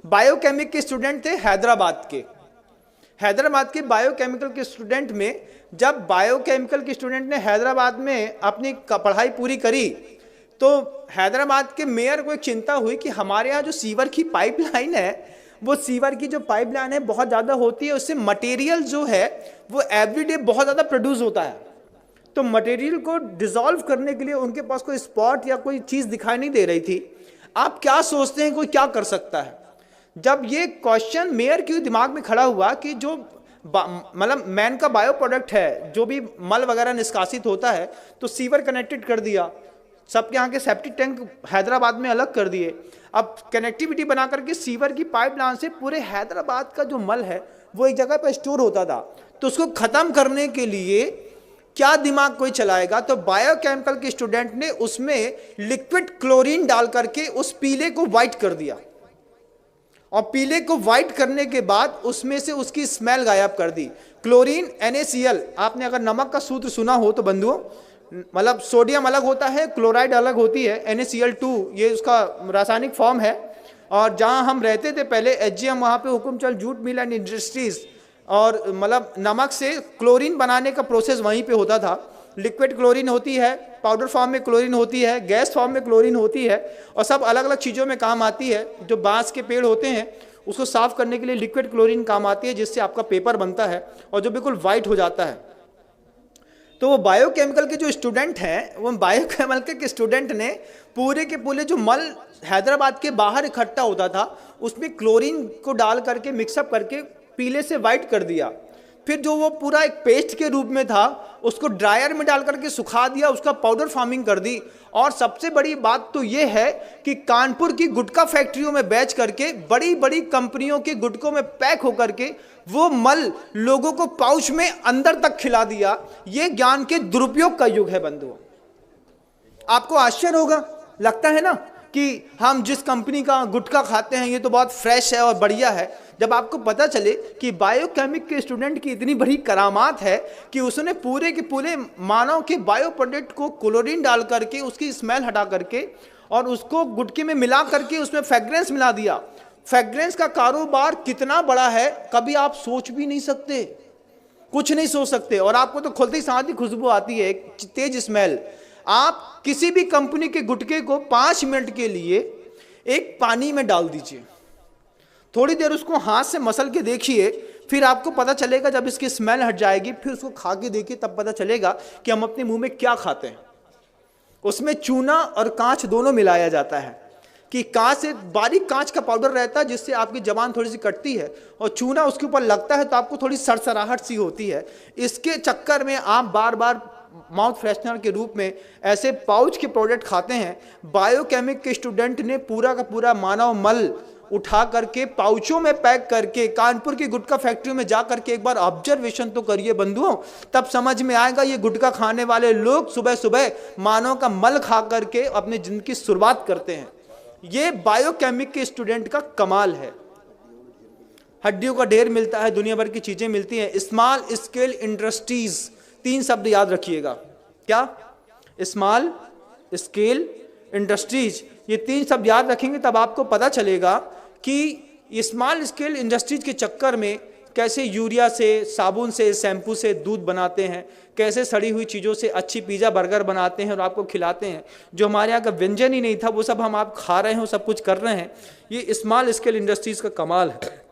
Biochemic के student थे हैदराबाद के बायोकेमिकल के स्टूडेंट में, जब बायोकेमिकल के स्टूडेंट ने हैदराबाद में अपनी पढ़ाई पूरी करी तो हैदराबाद के मेयर को एक चिंता हुई कि हमारे यहाँ जो सीवर की पाइपलाइन है, वो सीवर की जो पाइपलाइन है बहुत ज़्यादा होती है, उससे मटेरियल जो है वो एवरीडे बहुत ज़्यादा प्रोड्यूस होता है। तो मटेरियल को डिसॉल्व करने के लिए उनके पास कोई स्पॉट या कोई चीज़ दिखाई नहीं दे रही थी। आप क्या सोचते हैं कोई क्या कर सकता है? जब ये क्वेश्चन मेयर के दिमाग में खड़ा हुआ कि जो मतलब मैन का बायो प्रोडक्ट है, जो भी मल वगैरह निष्कासित होता है, तो सीवर कनेक्टेड कर दिया, सबके यहाँ के सेप्टिक टैंक हैदराबाद में अलग कर दिए। अब कनेक्टिविटी बना करके सीवर की पाइपलाइन से पूरे हैदराबाद का जो मल है वो एक जगह पर स्टोर होता था, तो उसको खत्म करने के लिए क्या दिमाग कोई चलाएगा? तो बायोकेमिकल के स्टूडेंट ने उसमें लिक्विड क्लोरीन डाल करके उस पीले को व्हाइट कर दिया, और पीले को व्हाइट करने के बाद उसमें से उसकी स्मेल गायब कर दी। क्लोरीन NaCl, आपने अगर नमक का सूत्र सुना हो तो बंधुओं, मतलब सोडियम अलग होता है, क्लोराइड अलग होती है, NaCl2 ये उसका रासायनिक फॉर्म है। और जहां हम रहते थे पहले HGM, वहां पे Hukumchand jute mill and industries, और मतलब नमक से क्लोरीन बनाने का प्रोसेस वहीं पे होता था। लिक्विड क्लोरीन होती है, पाउडर फॉर्म में क्लोरीन होती है, गैस फॉर्म में क्लोरीन होती है, और सब अलग अलग चीज़ों में काम आती है। जो बांस के पेड़ होते हैं उसको साफ करने के लिए लिक्विड क्लोरीन काम आती है, जिससे आपका पेपर बनता है और जो बिल्कुल वाइट हो जाता है। तो वो बायोकेमिकल के जो स्टूडेंट हैं, वो बायोकेमिकल के स्टूडेंट ने पूरे के पूरे जो मल हैदराबाद के बाहर इकट्ठा होता था उसमें क्लोरीन को डाल करके मिक्सअप करके पीले से वाइट कर दिया। फिर जो वो पूरा एक पेस्ट के रूप में था उसको ड्रायर में डाल करके सुखा दिया, उसका पाउडर फार्मिंग कर दी। और सबसे बड़ी बात तो ये है कि कानपुर की गुटखा फैक्ट्रियों में बेच करके बड़ी बड़ी कंपनियों के गुटकों में पैक होकर के वो मल लोगों को पाउच में अंदर तक खिला दिया। ये ज्ञान के दुरुपयोग का युग है बंधुओं। आपको आश्चर्य होगा, लगता है ना कि हम जिस कंपनी का गुटखा खाते हैं ये तो बहुत फ्रेश है और बढ़िया है। जब आपको पता चले कि बायोकेमिक के स्टूडेंट की इतनी बड़ी करामात है कि उसने पूरे के पूरे मानव के बायो प्रोडक्ट को क्लोरीन डाल करके उसकी स्मेल हटा करके और उसको गुटके में मिला करके उसमें फ्रेग्रेंस मिला दिया। फ्रेग्रेंस का कारोबार कितना बड़ा है कभी आप सोच भी नहीं सकते, कुछ नहीं सोच सकते। और आपको तो खुलते ही साथ ही खुशबू आती है, एक तेज स्मेल। आप किसी भी कंपनी के गुटके को 5 मिनट के लिए एक पानी में डाल दीजिए, थोड़ी देर उसको हाथ से मसल के देखिए, फिर आपको पता चलेगा, जब इसकी स्मेल हट जाएगी फिर उसको खा के देखिए, तब पता चलेगा कि हम अपने मुंह में क्या खाते हैं। उसमें चूना और कांच दोनों मिलाया जाता है कि कांच से बारीक कांच का पाउडर रहता है जिससे आपकी जबान थोड़ी सी कटती है, और चूना उसके ऊपर लगता है तो आपको थोड़ी सरसराहट सी होती है। इसके चक्कर में आप बार बार माउथ फ्रेशनर के रूप में ऐसे पाउच के प्रोडक्ट खाते हैं। बायोकेमिक के स्टूडेंट ने पूरा का पूरा मानव मल उठा करके पाउचों में पैक करके कानपुर की गुटखा फैक्ट्री में जा करके एक बार ऑब्जर्वेशन तो करिए बंधुओं, तब समझ में आएगा ये गुटखा खाने वाले लोग सुबह सुबह मानव का मल खा करके अपनी जिंदगी की शुरुआत करते हैं। ये बायोकेमिक के स्टूडेंट का कमाल है। हड्डियों का ढेर मिलता है, दुनिया भर की चीजें मिलती हैं। स्मॉल स्केल इंडस्ट्रीज, 3 शब्द याद रखिएगा। क्या? स्मॉल स्केल इंडस्ट्रीज, ये 3 शब्द याद रखेंगे तब आपको पता चलेगा कि स्मॉल स्केल इंडस्ट्रीज के चक्कर में कैसे यूरिया से, साबुन से, शैम्पू से दूध बनाते हैं, कैसे सड़ी हुई चीज़ों से अच्छी पिज़्ज़ा बर्गर बनाते हैं और आपको खिलाते हैं। जो हमारे यहाँ का व्यंजन ही नहीं था वो सब हम आप खा रहे हैं, सब कुछ कर रहे हैं। ये स्मॉल स्केल इंडस्ट्रीज का कमाल है।